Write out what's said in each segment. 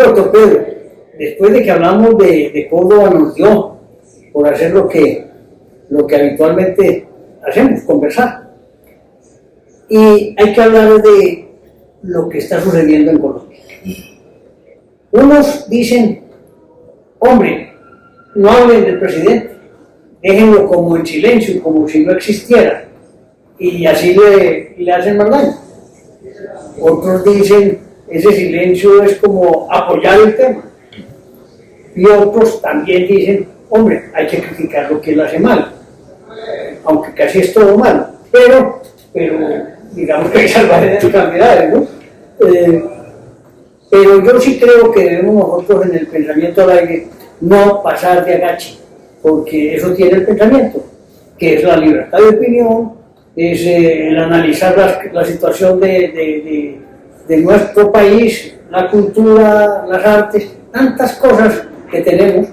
Hombre, doctor Pedro, después de que hablamos de Córdoba nos dio por hacer lo que habitualmente hacemos, conversar. Y hay que hablar de lo que está sucediendo en Colombia. Unos dicen, hombre, no hablen del presidente, déjenlo como en silencio, como si no existiera, y así le hacen más daño. Otros dicen, ese silencio es como apoyar el tema. Y otros también dicen, hombre, hay que criticar lo que él hace mal, aunque casi es todo malo, pero digamos que hay salvajes de cantidades, ¿no? Pero yo sí creo que debemos nosotros en el pensamiento al aire no pasar de agache, porque eso tiene el pensamiento, que es la libertad de opinión, es el analizar la situación de nuestro país, la cultura, las artes, tantas cosas que tenemos,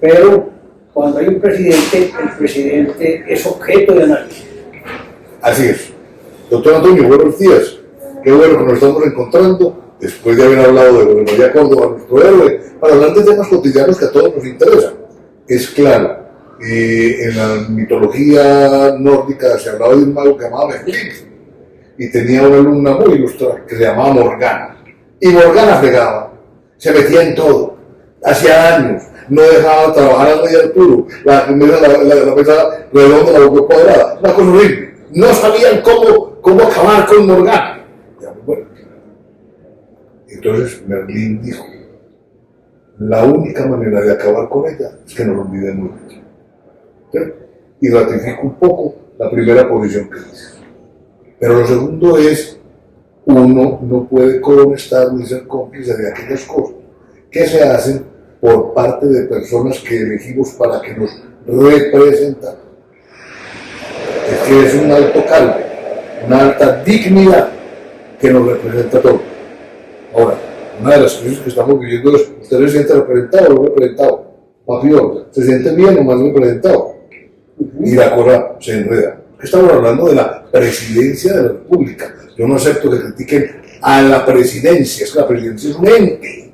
pero cuando hay un presidente, el presidente es objeto de análisis. Así es. Doctor Antonio, buenos días. Qué bueno que nos estamos encontrando después de haber hablado de José María Córdoba, nuestro héroe, para hablar de temas cotidianos que a todos nos interesan. Es claro, en la mitología nórdica se hablaba de un mago que llamaba Merlín y tenía una alumna muy ilustre que se llamaba Morgana. Y Morgana fregaba, se metía en todo, hacía daños, no dejaba trabajar a medio Arturo, la mesa redonda, la boca cuadrada, una cosa horrible. No sabían cómo acabar con Morgana. Bueno. Entonces Merlín dijo, la única manera de acabar con ella es que nos olvidemos de ella. ¿Sí? Y ratifico un poco la primera posición que dice. Pero lo segundo es, uno no puede cohonestar ni ser cómplice de aquellas cosas que se hacen por parte de personas que elegimos para que nos representan. Es que es un alto cargo, una alta dignidad que nos representa a todos. Ahora, una de las crisis que estamos viviendo es, ¿usted se siente representado o no representado? Papión, ¿se siente bien o mal representado? Y la cosa se enreda. Estamos hablando de la presidencia de la República. Yo no acepto que critiquen a la presidencia, es que la presidencia es un ente,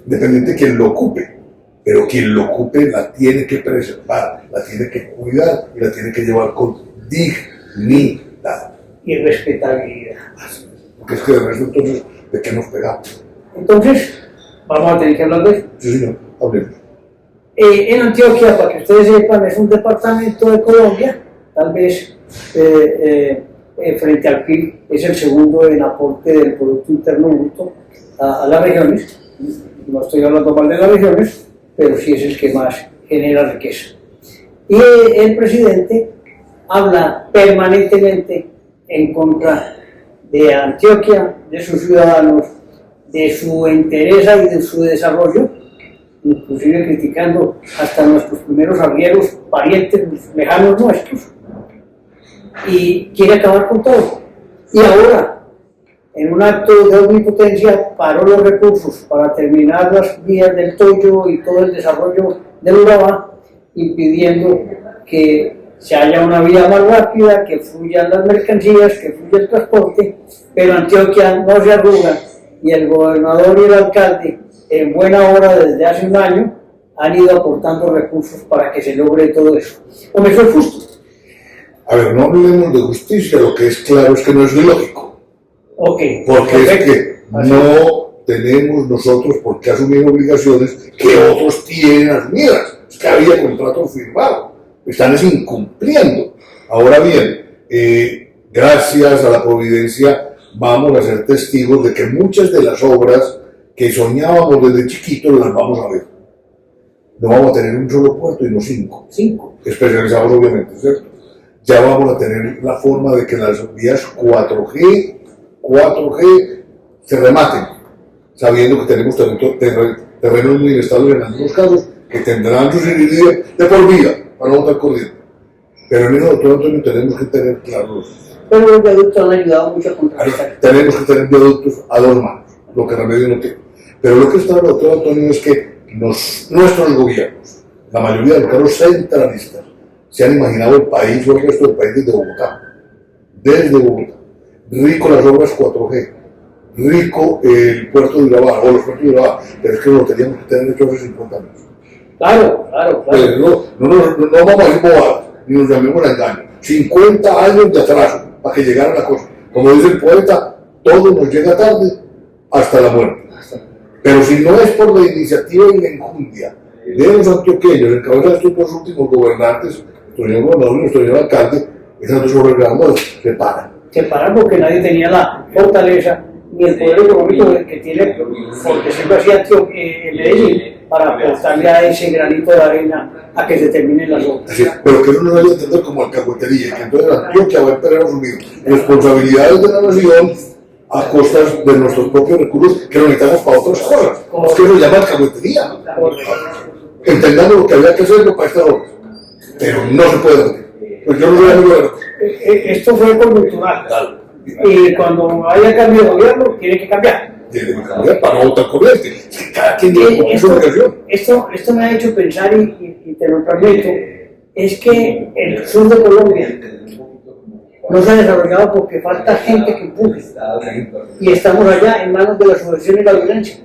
independiente de quien lo ocupe, pero quien lo ocupe la tiene que preservar, la tiene que cuidar y la tiene que llevar con dignidad. Y respetabilidad. Porque es que de resto, entonces, ¿de qué nos pegamos? Entonces, vamos a tener que hablar de eso. Sí, señor, hablemos. En Antioquia, para que ustedes sepan, es un departamento de Colombia, tal vez frente al PIB es el segundo en aporte del Producto Interno Bruto a las regiones. No estoy hablando mal de las regiones, pero sí es el que más genera riqueza. Y el presidente habla permanentemente en contra de Antioquia, de sus ciudadanos, de su entereza y de su desarrollo, inclusive criticando hasta nuestros primeros arrieros, parientes lejanos nuestros, y quiere acabar con todo. Y ahora, en un acto de omnipotencia, paró los recursos para terminar las vías del Toyo y todo el desarrollo del Urabá, impidiendo que se haya una vía más rápida, que fluyan las mercancías, que fluya el transporte, pero Antioquia no se arruga, y el gobernador y el alcalde, en buena hora desde hace un año, han ido aportando recursos para que se logre todo eso. ¿O eso es justo? A ver, no hablemos de justicia, lo que es claro es que no es lógico. Ok. Porque perfecto. es que no tenemos nosotros por qué asumir obligaciones que otros tienen asumidas. Es que había contratos firmados, están incumpliendo. Ahora bien, gracias a la providencia vamos a ser testigos de que muchas de las obras que soñábamos desde chiquitos las vamos a ver. No vamos a tener un solo puerto y no cinco, especializados obviamente, ¿cierto? Ya vamos a tener la forma de que las vías 4G se rematen, sabiendo que tenemos terrenos muy inestables en algunos casos, que tendrán su seguridad de por vida, para no estar corriendo. Pero en eso, doctor Antonio, tenemos que tener claros. Pero los viaductos han ayudado mucho a contrarrestar. Tenemos que tener viaductos a dos manos, lo que remedio no tiene. Pero lo que está hablando, doctor Antonio, es que nuestros gobiernos, la mayoría de los cargos centralistas, se han imaginado el país o el resto del país desde Bogotá. Rico las obras 4G, rico el puerto de Urabá o los puertos de Urabá, pero es que lo teníamos que tener hecho hace 50 años. Claro. Pues no vamos a ir bobadas, ni nos llamemos a engaño. 50 años de atraso para que llegara la cosa. Como dice el poeta, todo nos llega tarde hasta la muerte. Pero si no es por la iniciativa y la enjundia de los antioqueños, en cabeza de estos dos últimos gobernantes, nuestro señor gobernador y nuestro señor alcalde, esas dos sobregrados se paran. Se paran porque nadie tenía la fortaleza ni el poder económico que tiene, porque siempre hacía Medellín, para aportarle a ese granito de arena a que se terminen las obras. Así, pero que uno no debe entender como alcahuetería, que entonces Antioquia va a empezar a asumir responsabilidades de la nación a costas de nuestros propios recursos que lo necesitamos para otras cosas. Es que eso se llama alcahuetería. Entendamos lo que había que hacerlo para estas obras, pero no se puede hacer. Pues yo no soy amigo de la cosa. Esto fue coyuntural. Y cuando haya cambio de gobierno, tiene que cambiar. Tiene que cambiar para otra corriente. Cada quien tiene su obligación. Esto me ha hecho pensar, y te lo transmito, es que el sur de Colombia no se ha desarrollado porque falta gente que empuje. Y estamos allá en manos de la subversión y la violencia.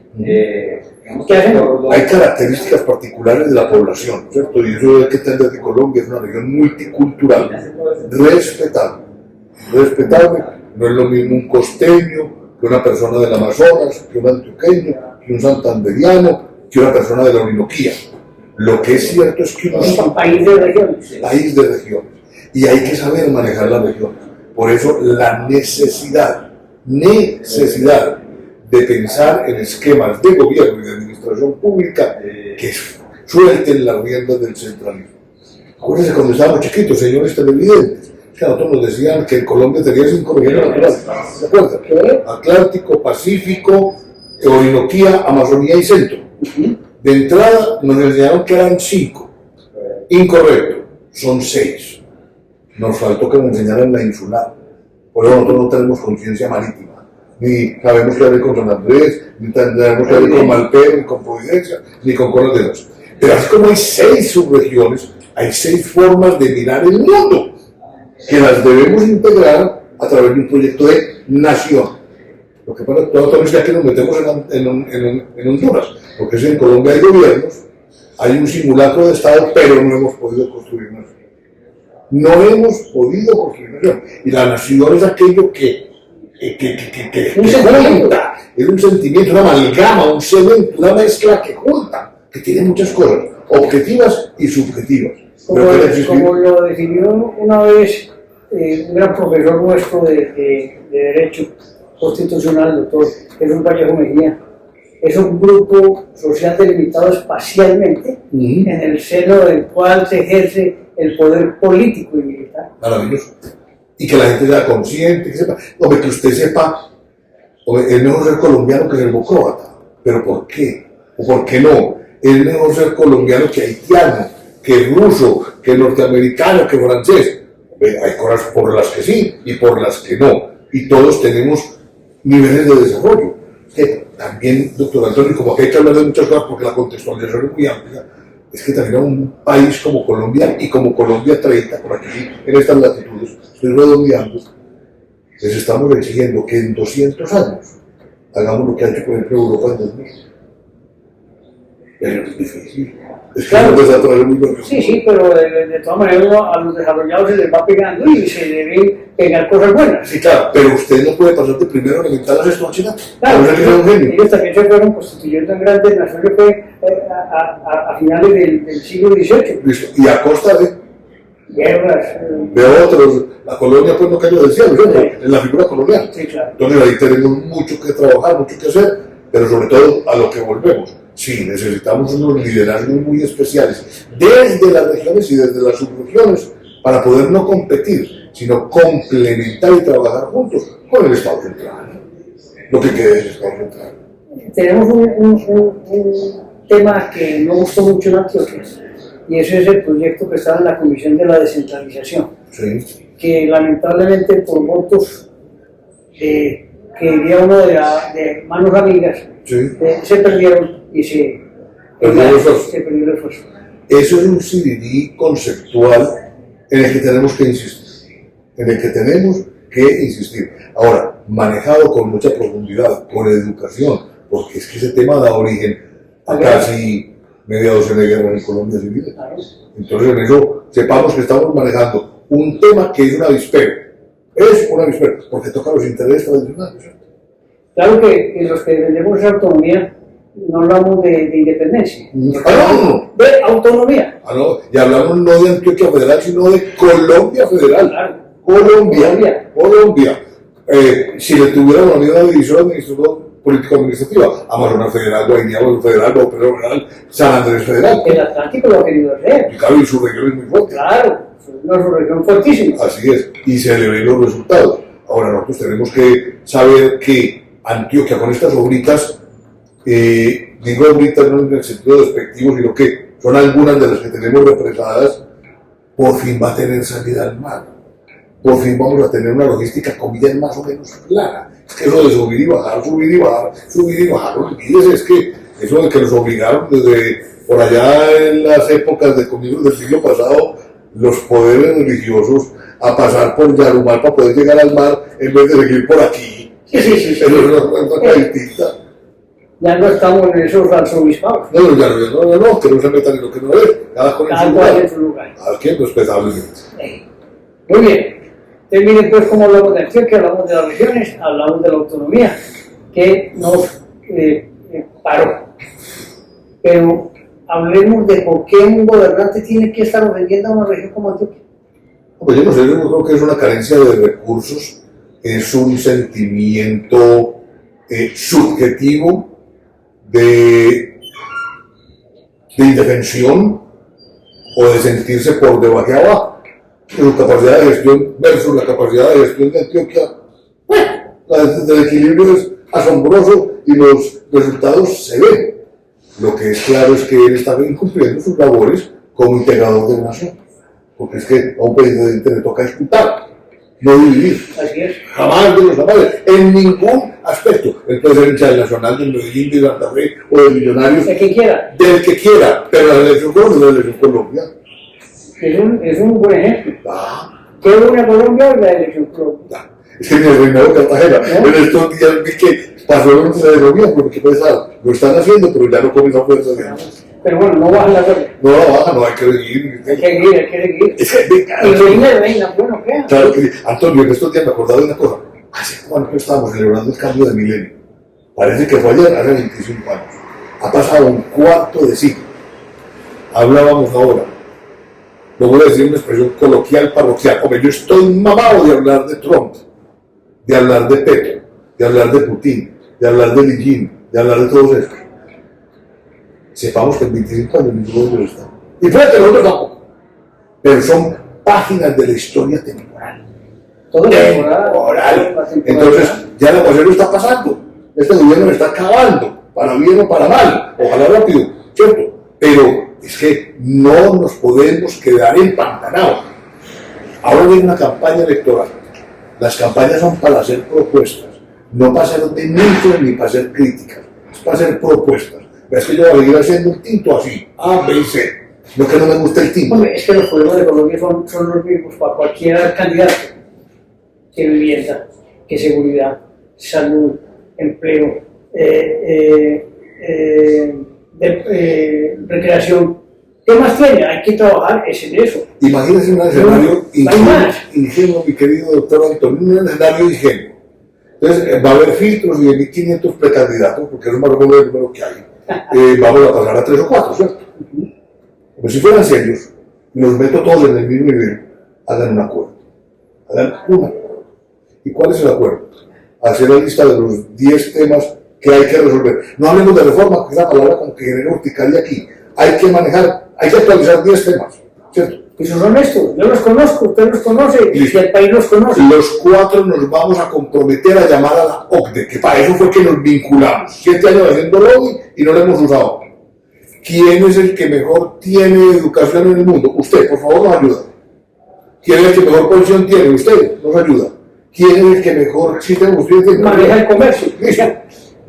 ¿Qué hacemos? Hay características particulares de la población, ¿cierto? Y eso hay que entender que Colombia es una región multicultural, respetable. No es lo mismo un costeño que una persona del Amazonas, que un antioqueño, que un santanderiano, que una persona de la Orinoquía. Lo que es cierto es que uno es un país de regiones. País de regiones. Y hay que saber manejar las regiones. Por eso la necesidad de pensar en esquemas de gobierno y de administración pública que suelten las riendas del centralismo. Acuérdense cuando estábamos chiquitos, señores televidentes, que a nosotros nos decían que en Colombia tenía 5 regiones naturales. ¿Se acuerdan? Atlántico, Pacífico, Orinoquía, Amazonía y Centro. De entrada nos enseñaron que eran 5. Incorrecto, son 6. Nos faltó que nos enseñaran la insular. Por eso nosotros no tenemos conciencia marítima. Ni sabemos qué hacer con San Andrés, ni sabemos qué hacer con Malpero, ni con Providencia, ni con Colas de Dios. Pero así como hay 6 subregiones, hay 6 formas de mirar el mundo, que las debemos integrar a través de un proyecto de nación. Lo que pasa es que nos metemos en Honduras, porque si en Colombia hay gobiernos, hay un simulacro de Estado, pero no hemos podido construir nación. No hemos podido construir nación. Y la nación es aquello que junta, es un sentimiento, una amalgama, un cemento, una mezcla que junta, que tiene muchas cosas, objetivas y subjetivas. Como lo definió una vez un gran profesor nuestro de Derecho Constitucional, el doctor Jesús Vallejo Mejía, es un grupo social delimitado espacialmente, en el seno del cual se ejerce el poder político y militar. Maravilloso. Y que la gente sea consciente, que sepa, que usted sepa, es mejor ser colombiano que ser bocróata. ¿Pero por qué? ¿O por qué no? Es mejor ser colombiano que haitiano, que ruso, que norteamericano, que francés. Hay cosas por las que sí y por las que no. Y todos tenemos niveles de desarrollo. También, doctor Antonio, como que hay que hablar de muchas cosas porque la contextualización es muy amplia, es que también a un país como Colombia, y como Colombia 30, por aquí, en estas latitudes, estoy redondeando, les estamos exigiendo que en 200 años hagamos lo que ha hecho, por ejemplo, Europa en 2000. Pero es difícil. Es que claro, sí, pero de todas maneras a los desarrollados se les va pegando y se deben pegar cosas buenas. Sí, claro, pero usted no puede pasar de primero elemental a sexto bachillerato. Claro, ellos también se fueron constituyendo en grandes naciones a finales del siglo XVIII. Listo. Y a costa de guerras. De otros, la colonia pues no cayó del cielo, ¿cierto? Sí. En la figura colonial. Sí, claro. Entonces ahí tenemos mucho que trabajar, mucho que hacer, pero sobre todo a lo que volvemos. Sí, necesitamos unos liderazgos muy especiales desde las regiones y desde las subregiones para poder no competir, sino complementar y trabajar juntos con el Estado central. Lo que quede es el Estado central. Tenemos un tema que no gustó mucho en Antioquia, y ese es el proyecto que estaba en la Comisión de la Descentralización, Sí. que lamentablemente por votos que diría uno de manos amigas, Sí. se perdieron y se perdió el esfuerzo. Eso es un sirirí conceptual en el que tenemos que insistir. Ahora, manejado con mucha profundidad, con educación, porque es que ese tema da origen a casi media docena de guerras en Colombia civil. Entonces, en eso sepamos que estamos manejando un tema que es un avispero. Es un avispero, porque toca los intereses tradicionales. Claro que los que defendemos esa autonomía no hablamos de independencia, No. de autonomía. No, y hablamos no de Antioquia Federal, sino de Colombia Federal. Claro. Colombia. Si le tuviéramos una división político-administrativa, Amazonas Federal, Guainía Federal, Bauperio Federal, San Andrés Federal. El Atlántico lo ha querido hacer. Y claro, y su región es muy fuerte. Claro, es una región fuertísima. Así es, y se le ven los resultados. Ahora nosotros tenemos que saber que Antioquia con estas obritas, digo obritas no en el sentido despectivo, sino que son algunas de las que tenemos represadas, por fin va a tener salida al mar. Por fin vamos a tener una logística, comillas, más o menos clara. Es que eso de subir y bajar, no olvídese, es que eso de que nos obligaron desde por allá en las épocas de comienzos del siglo pasado, los poderes religiosos a pasar por Yarumal para poder llegar al mar en vez de seguir por aquí. Sí. Eso es una cosa distinta. Ya no estamos en esos arzobispados. No, que no se metan en lo que no es. Cada cual en su lugar. Aquí es respetable. Muy bien. Entonces, miren, pues, como hablamos de Antioquia, hablamos de las regiones, hablamos de la autonomía, que nos paró. Pero hablemos de por qué un gobernante tiene que estar ofendiendo a una región como Antioquia. Pues yo no sé, yo creo que es una carencia de recursos, es un sentimiento subjetivo de indefensión o de sentirse por debajo de abajo. Su capacidad de gestión versus la capacidad de gestión de Antioquia, el equilibrio es asombroso y los resultados se ven. Lo que es claro es que él está incumpliendo sus labores como integrador de la nación, porque es que a un presidente le toca escuchar, no dividir. Así es. Jamás de los jamás, en ningún aspecto. Él puede ser hincha del Nacional, del Medellín, de Santa Fe o de Millonarios, El que quiera. del que quiera, pero la elección Colombia es la elección Colombia. Es un buen ejemplo. ¿Qué es una Colombia y la elección Colombia? Es que ni el reinado de Cartagena, en estos días vi que pasó una ceremonia, porque pues, lo están haciendo, pero ya no con esa fuerza. Pero bueno, no bajan la guerra. No la baja, no hay que seguir. Hay que seguir. Y reina, bueno, ¿qué? Claro que sí. Antonio, en estos días me acordaba de una cosa. ¿Hace cuánto estábamos celebrando el cambio de milenio? Parece que fue ayer, hace 25 años. Ha pasado un cuarto de siglo. Hablábamos ahora. Lo voy a decir una expresión coloquial, parroquial. Hombre, yo estoy mamado de hablar de Trump, de hablar de Petro, de hablar de Putin, de hablar de Lijín, de hablar de todos estos. Sepamos que en 25 años ninguno de ellos está. Y fíjate, nosotros tampoco. Pero son páginas de la historia temporal. Todo temporal. Entonces, ya el aguacero está pasando. Este gobierno está acabando, para bien o para mal. Ojalá rápido, ¿cierto? Pero es que no nos podemos quedar empantanados. Ahora viene una campaña electoral. Las campañas son para hacer propuestas, no para hacer denuncias ni para hacer críticas, es para hacer propuestas. Es que yo voy a seguir haciendo un tinto así, A, B y C. No que no me guste el tinto. Hombre, es que los problemas de Colombia son los mismos para cualquier candidato. Que vivienda, que seguridad, salud, empleo, recreación. ¿Qué más tiene? Hay que trabajar es en eso. Imagínese un escenario ingenuo, mi querido doctor Antonio, un escenario ingenuo. Entonces, va a haber filtros de 1.500 precandidatos, porque es más o menos el número que hay. Vamos a pasar a 3 o 4, ¿cierto? Como si fueran serios, los meto todos en el mismo nivel, hagan un acuerdo. Hagan un acuerdo. ¿Y cuál es el acuerdo? Hacer la lista de los 10 temas que hay que resolver. No hablemos de reforma, que es la palabra con que genera urticaria aquí. Hay que manejar, hay que actualizar 10 temas, ¿cierto? Esos son estos, yo los conozco, usted los conoce y el país los conoce. Los 4 nos vamos a comprometer a llamar a la OCDE, que para eso fue que nos vinculamos. 7 años haciendo lobby y no lo hemos usado. ¿Quién es el que mejor tiene educación en el mundo? Usted, por favor, nos ayuda. ¿Quién es el que mejor posición tiene? Usted, nos ayuda. ¿Quién es el que mejor sistema usted maneja el comercio? Listo.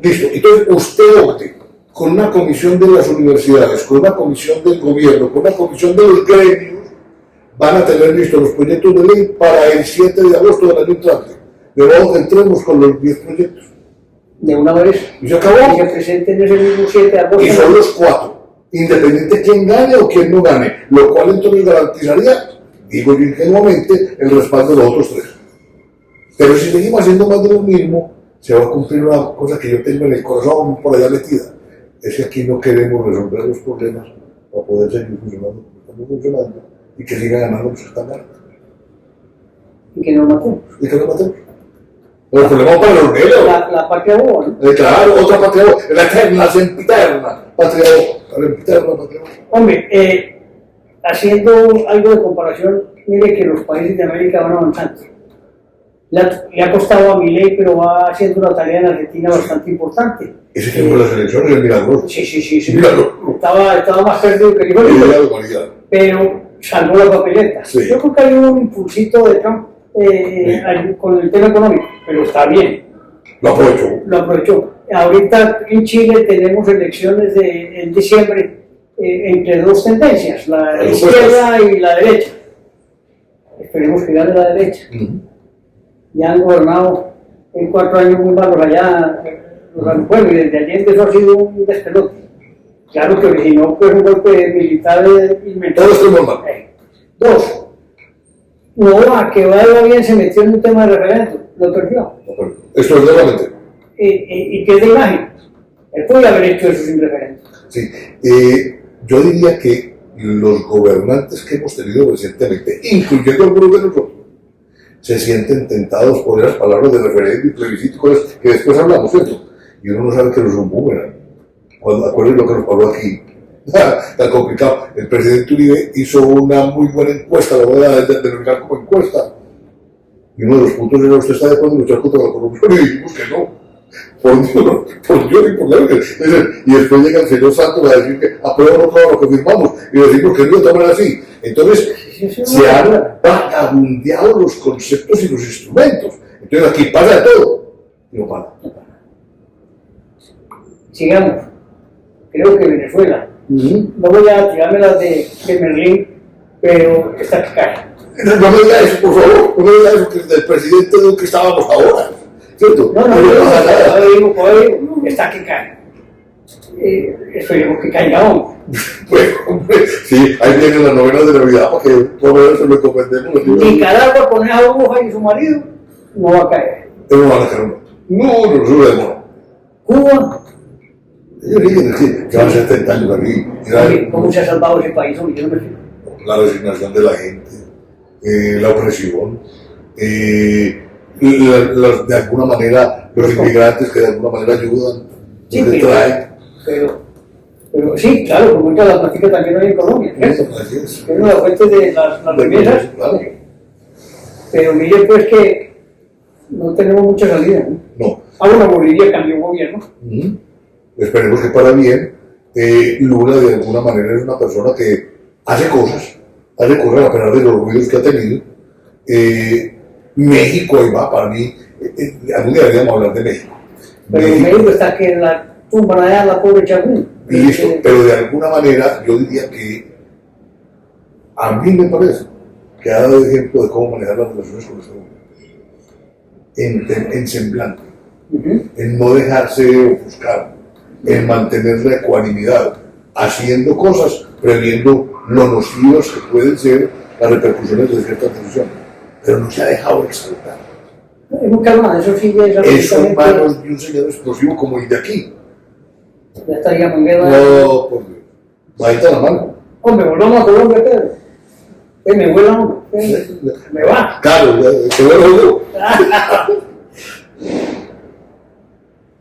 Entonces, usted opte con una comisión de las universidades, con una comisión del gobierno, con una comisión de los gremios, van a tener listos los proyectos de ley para el 7 de agosto del año entrante. debajo que entremos con los 10 proyectos. De una vez. Y se acabó. Y se presenten ese mismo 7 de agosto. Y son los 4, independiente quién gane o quién no gane, lo cual entonces garantizaría, digo yo ingenuamente, el respaldo de los otros 3. Pero si seguimos haciendo más de lo mismo, se va a cumplir una cosa que yo tengo en el corazón por allá metida. Es que aquí no queremos resolver los problemas para poder seguir funcionando como estamos funcionando y que sigan ganando los que están ganando. Y que nos matemos. ¿Y que nos matemos? El problema para los negros. La patria boba, ¿no? Claro, otra patria boba, la eterna, sempiterna, patria boba, la sempiterna patria boba. Hombre, haciendo algo de comparación, mire que los países de América van avanzando. Le ha costado a Milei, pero va haciendo una tarea en Argentina bastante importante. Ese que fue las elecciones es milagroso. Sí. Milagroso. Estaba más perdido que yo, pero salvó la papeleta. Sí. Yo creo que hay un impulsito de Trump con el tema económico, pero está bien. Lo aprovechó. Ahorita en Chile tenemos elecciones en diciembre entre 2 tendencias, la izquierda y la derecha. Esperemos que gane la derecha. Ya han gobernado en 4 años muy malos allá los pueblos, y desde Allende eso ha sido un despelote. Claro que originó pues, un golpe militar inmenso. Todo esto es normal. 2. Novoa, que vaya bien, se metió en un tema de referéndum, lo perdió. Esto es realmente. ¿Y qué es de imagen? Él puede haber hecho eso sin referéndum. Sí. Yo diría que los gobernantes que hemos tenido recientemente, incluyendo algunos de nosotros, se sienten tentados por esas palabras de referéndum y plebiscito, cosas que después hablamos, ¿cierto? Y uno no sabe que los boomerang. Cuando acuerden lo que nos pasó aquí, tan complicado. El presidente Uribe hizo una muy buena encuesta, la voy a denominar como encuesta. Y uno de los puntos era: ¿usted está de acuerdo en luchar contra la corrupción? Y dijimos que no. Por Dios y por la vida. Y después llega el señor Santos a decir que aprueba todo lo que firmamos y decimos que no, de manera así. Entonces, se han vagabundeado los conceptos y los instrumentos. Entonces, aquí pasa de todo. Y no para. Sigamos. Creo que Venezuela. No voy a tirarme las de Merlín, pero está que cae. No me diga eso, por favor. No me diga eso, que del presidente de que estábamos ahora. ¿Cierto? No, está que cae. Esperemos que caiga hombre. Pues, hombre, sí, ahí vienen las novenas de Navidad para que por eso lo comprendemos. Nicaragua con esa burbuja y su marido no va a caer. No van a caer. No subimos. Cuba. Ellos dicen que van 70 años aquí. ¿Cómo se ha salvado ese país? Yo no me fijo. La resignación de la gente, la opresión, de alguna manera los inmigrantes que de alguna manera ayudan, sí, pero sí, claro, como muchas las prácticas también hay en Colombia, ¿cierto? Así es. Es una fuente de las remesas, claro. Pero mire pues que no tenemos mucha salida, ¿no? No. Ahora Bolivia cambió gobierno. Esperemos que para bien. Lula de alguna manera es una persona que hace cosas a pesar de los ruidos que ha tenido. México, ahí va, para mí, algún día deberíamos hablar de México. Pero México está que la tumban allá la pobre Chagún. Listo, pero de alguna manera yo diría que a mí me parece que ha dado ejemplo de cómo manejar las relaciones con Estados Unidos. En semblante, en no dejarse ofuscar, en mantener la ecuanimidad, haciendo cosas, previendo lo nocivas que pueden ser las repercusiones de ciertas decisiones, pero no se ha dejado exaltar. Nunca más, eso sí ya es en manos de un señor explosivo como el de aquí. Ya estaríamos en guerra. No, por Dios. Bajita la mano. Hombre, volvamos a Colombia, Pedro. Me vuela uno. Me va. Claro, se vuelve uno.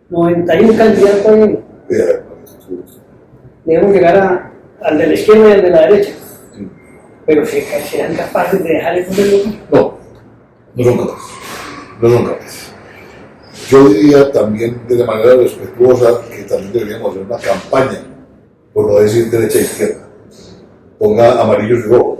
91 candidatos ahí. Debemos llegar al de la izquierda y al de la derecha. Sí. Pero ¿serán capaces de dejar el mundo? No son capaces. No son capaces. Yo diría también de manera respetuosa que también deberíamos hacer una campaña, por no decir derecha e izquierda. Ponga amarillos y rojos,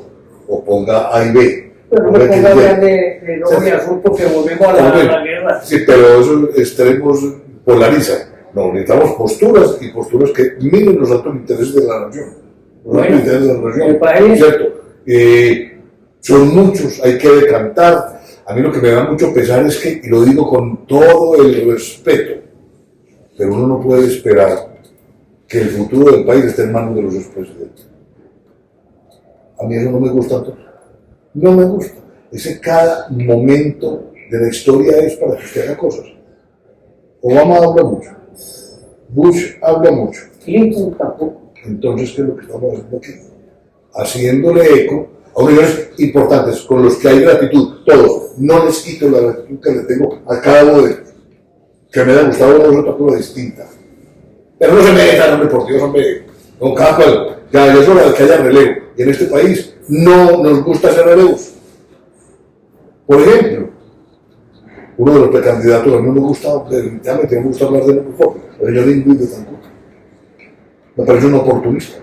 o ponga A y B. Pero no me ponga hablar de rojo y azul porque volvemos a la guerra. Sí, pero esos extremos polarizan. No, necesitamos posturas y posturas que miren los altos intereses de la nación. Los altos intereses de la nación. El país. ¿Cierto? Son muchos, hay que decantar. A mí lo que me da mucho pesar es que, y lo digo con todo el respeto, pero uno no puede esperar que el futuro del país esté en manos de los expresidentes. A mí eso no me gusta tanto. No me gusta. Ese cada momento de la historia es para que usted haga cosas. Obama habla mucho. Bush habla mucho. Clinton tampoco. Entonces, ¿qué es lo que estamos haciendo aquí? Haciéndole eco a unidades importantes con los que hay gratitud, todos. No les quito la gratitud que le tengo a cada uno de ellos. Que me haya gustado una otra cosa distinta. Pero no se metan, hombre, por Dios, hombre. Con cada cual. Ya es hora de que haya relevo. Y en este país no nos gusta hacer relevos. Por ejemplo, uno de los precandidatos, a mí no me gusta, definitivamente me gusta hablar de él muy poco, el señor Ingrid de Tancur. Me parece un oportunista.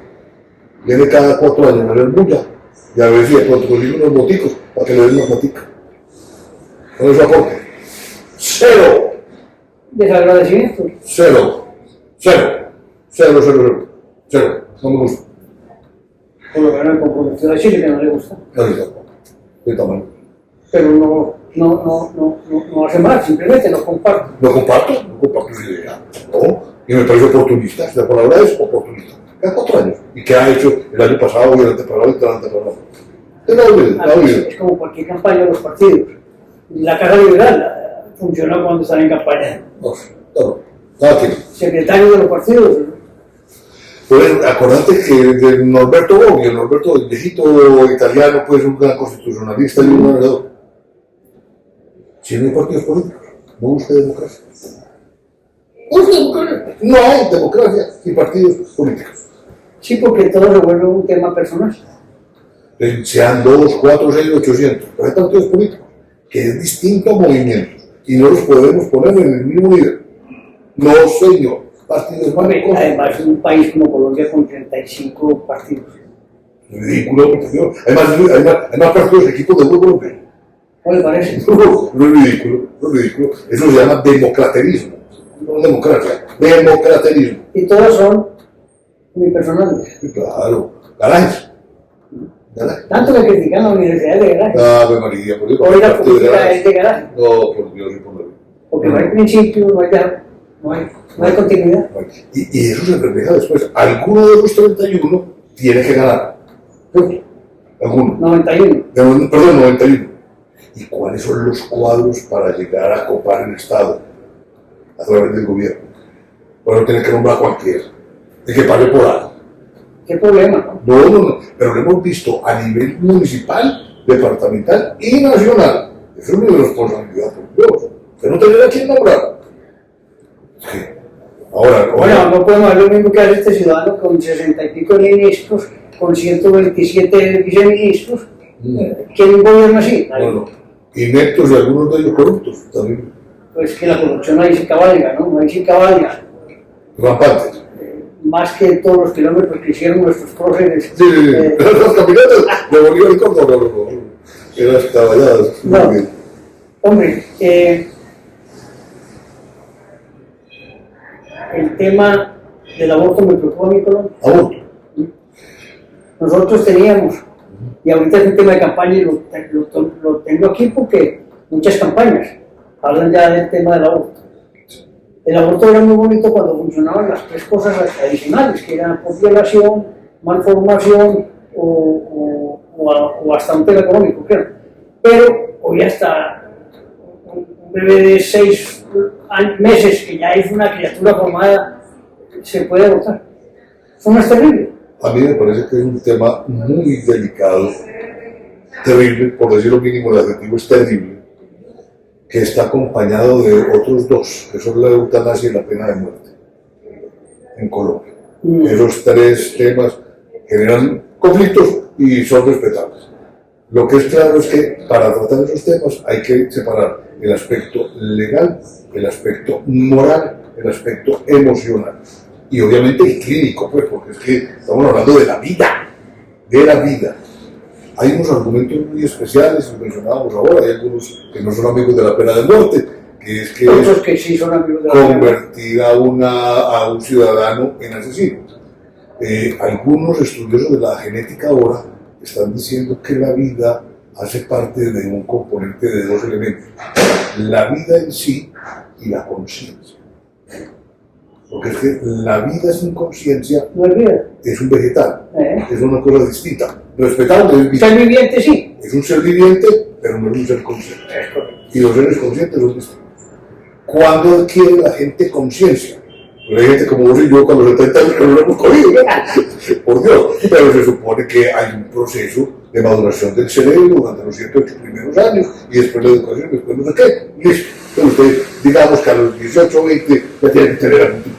Viene cada 4 años a hacer bulla y a ver si de pronto consigue unos boticos para que le den una platica. Con eso aporte. Cero. Desagradecimiento. Cero. Cero. Cero, cero, cero. Cero. No me gusta. Por lo menos con producción de Chile, que no le gusta. No me gusta. De tamaño. Pero no hace mal, simplemente lo comparto. No comparto su idea. No. Y me parece oportunista. La palabra es oportunista. Cada 4 años. ¿Y qué ha hecho el año pasado y el antepasado y el antepasado? Es como cualquier campaña de los partidos. La Casa Liberal funciona cuando están en campaña. No. Nada que. Secretario de los partidos. Pues acordate que de Norberto Bobbio, Norberto, el viejito italiano, pues un gran constitucionalista y un ganador. Si no hay partidos políticos, no busca democracia. No hay democracia y partidos políticos. Sí, porque todo se vuelve un tema personal. Sean 2, 4, 6, 800. Pero hay partidos políticos que es distinto a movimientos y no los podemos poner en el mismo nivel. No, señor. Partidos más. Además, un país como Colombia con 35 partidos. Ridículo, señor. Hay más partidos de equipos de fútbol que. ¿No le parece? No es ridículo. Eso se llama democraterismo. No democracia, democraterismo. Y todos son unipersonales. Claro, garajes. Tanto que critican la universidad de garaje. Ave María, por eso. Hoy la política es de garaje. No, por Dios y por la vida. Porque no hay principio, no hay continuidad. Y eso se refleja después. Alguno de los 31 tiene que ganar. Alguno. 91. Perdón, 91. ¿Y cuáles son los cuadros para llegar a copar el Estado a través del gobierno? Bueno, tiene que nombrar cualquiera. De que pague por algo. ¿Qué problema? No. Pero lo hemos visto a nivel municipal, departamental y nacional. Eso es una responsabilidad, por Dios. Usted no tendrá a quién nombrar. Ahora, bueno, no podemos hacer lo mismo que hace este ciudadano con 60 y pico ministros, con 127 viceministros. ¿Quién gobierna así? Bueno, ineptos y algunos de ellos corruptos también. Pues que la corrupción ahí sí cabalga, ¿no? Ahí sí cabalga. Rampantes. Más que todos los kilómetros que hicieron nuestros próceres. Sí. Las caminatas de Bolívar y Córdoba, no. Eran caballadas. No. Hombre, el tema del aborto me preocupa a mí, Colombia. Aborto. Nosotros teníamos, y ahorita es un tema de campaña y lo tengo aquí porque muchas campañas hablan ya del tema del aborto. El aborto era muy bonito cuando funcionaban las 3 cosas adicionales, que eran por violación, malformación o hasta un tema económico, creo. Pero hoy hasta un bebé de 6 meses, que ya es una criatura formada, se puede abortar. Eso no es terrible. A mí me parece que es un tema muy delicado, terrible, por decir lo mínimo, el adjetivo es terrible, que está acompañado de otros 2, que son la eutanasia y la pena de muerte en Colombia. Esos 3 temas generan conflictos y son respetables. Lo que es claro es que para tratar esos temas hay que separar el aspecto legal, el aspecto moral, el aspecto emocional y obviamente el clínico, pues, porque es que estamos hablando de la vida. Hay unos argumentos muy especiales, que mencionábamos ahora, hay algunos que no son amigos de la pena de muerte, que es que otros que sí son amigos de la convertir a un ciudadano en asesino. Algunos estudiosos de la genética ahora están diciendo que la vida hace parte de un componente de dos elementos, la vida en sí y la conciencia. Porque es que la vida sin conciencia No es vida. es un vegetal, es una cosa distinta. Respetable es vida. Ser viviente sí. Es un ser viviente, pero no es un ser consciente. Es correcto. Y los seres conscientes son distintos. ¿Cuándo adquiere la gente conciencia? Pues hay gente como vos y yo con los 70 años que no lo hemos cogido, ¿no? Por Dios. Pero se supone que hay un proceso de maduración del cerebro durante los 7 o 8 primeros años y después la educación, después no sé qué. Listo. Entonces usted, digamos que a los 18 o 20 ya tiene que tener algún tipo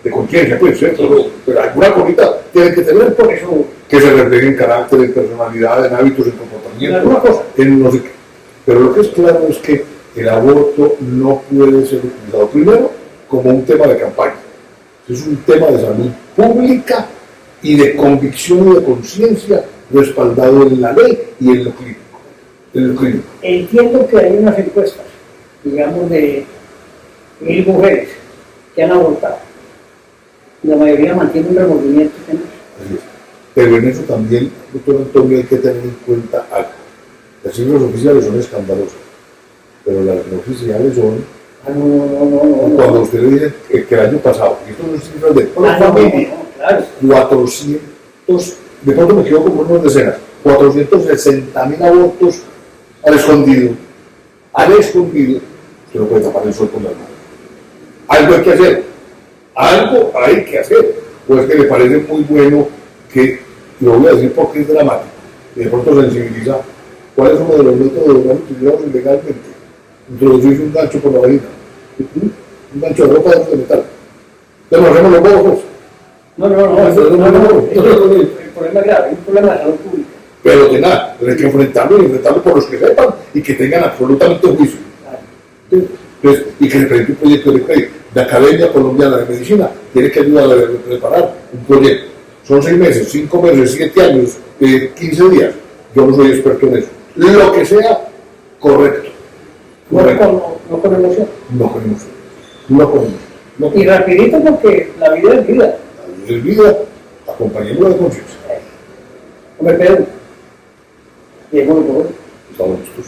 de conciencia, pues, ¿cierto? Pero alguna cosita tiene que tener, por eso que se refleje en carácter, en personalidad, en hábitos, en comportamiento, alguna cosa. en no sé qué. Pero lo que es claro es que el aborto no puede ser utilizado primero como un tema de campaña. Es un tema de salud pública y de convicción y de conciencia respaldado en la ley y en lo clínico. Entiendo que hay unas encuestas, digamos, de 1000 mujeres que han abortado. La mayoría mantiene un remordimiento. Así es. Pero en eso también, doctor Antonio, hay que tener en cuenta algo. Las cifras oficiales son escandalosas, pero las no oficiales son... No. Cuando usted le dice que el año pasado, y esto son cifras de familia, claro. 400, de pronto me equivoco por unas decenas, 460.000 abortos al escondido. Usted no puede tapar el sol con la mano. Algo hay que hacer. Pues que me parece muy bueno que, lo voy a decir porque es dramático, y de pronto sensibiliza. ¿Cuál es uno de los métodos más utilizados ilegalmente? Introducirse un gancho por la vagina, un gancho de ropa de metal. Entonces nos hacemos los ojos. No. El problema es grave, es un problema de salud pública. Pero de nada, hay que enfrentarlo por los que sepan y que tengan absolutamente juicio. Entonces, y que se presente un proyecto de ley. La Academia Colombiana de Medicina tiene que ayudar a preparar un proyecto. Son 6 meses, 5 meses, 7 años, 15 días. Yo no soy experto en eso. Lo que sea correcto. No con emoción. No con emoción. Y rapidito porque la vida es vida. La vida es vida, acompañémosla de conciencia. Hombre, pero lleguemos por hoy. Estamos listos.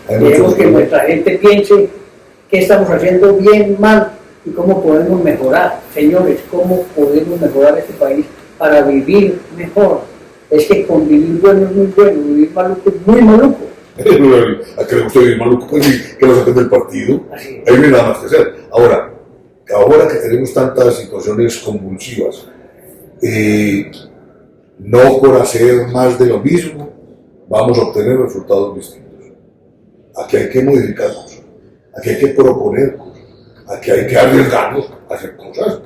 Queremos que nuestra gente piense qué estamos haciendo bien, mal y cómo podemos mejorar. Señores, cómo podemos mejorar este país para vivir mejor. Es que convivir bueno es muy bueno, vivir maluco es muy maluco. A que le guste vivir maluco, pues sí, que lo saquen del partido. Ahí no hay nada más que hacer. Ahora que tenemos tantas situaciones convulsivas, no por hacer más de lo mismo vamos a obtener resultados distintos. Aquí hay que modificarnos, aquí hay que proponer cosas, aquí hay que arriesgarnos a hacer cosas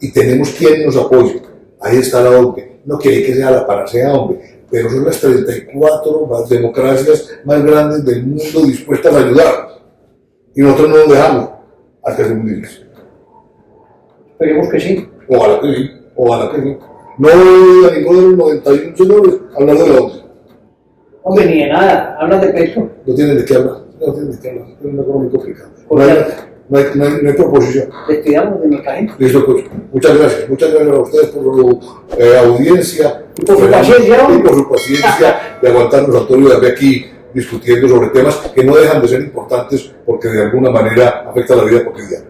y tenemos quien nos apoye. Ahí está la ONG. No quiere que sea la panacea, hombre, pero son las 34 más democracias más grandes del mundo dispuestas a ayudar. Y nosotros no nos dejamos hasta que se difícil. Esperemos que sí. Ojalá que sí. No voy a ninguno de los 91 señores hablar de la ONG. Hombre, ni de nada, hablan de peso. No tienen de qué hablar. Es un económico complicado. No hay proposición. Despidamos de nuestra gente. Listo, pues. Muchas gracias a ustedes por su audiencia. Y por su paciencia. Y por su paciencia de aguantarnos, Antonio, de aquí discutiendo sobre temas que no dejan de ser importantes porque de alguna manera afecta la vida cotidiana.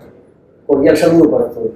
Cordial saludo para todos.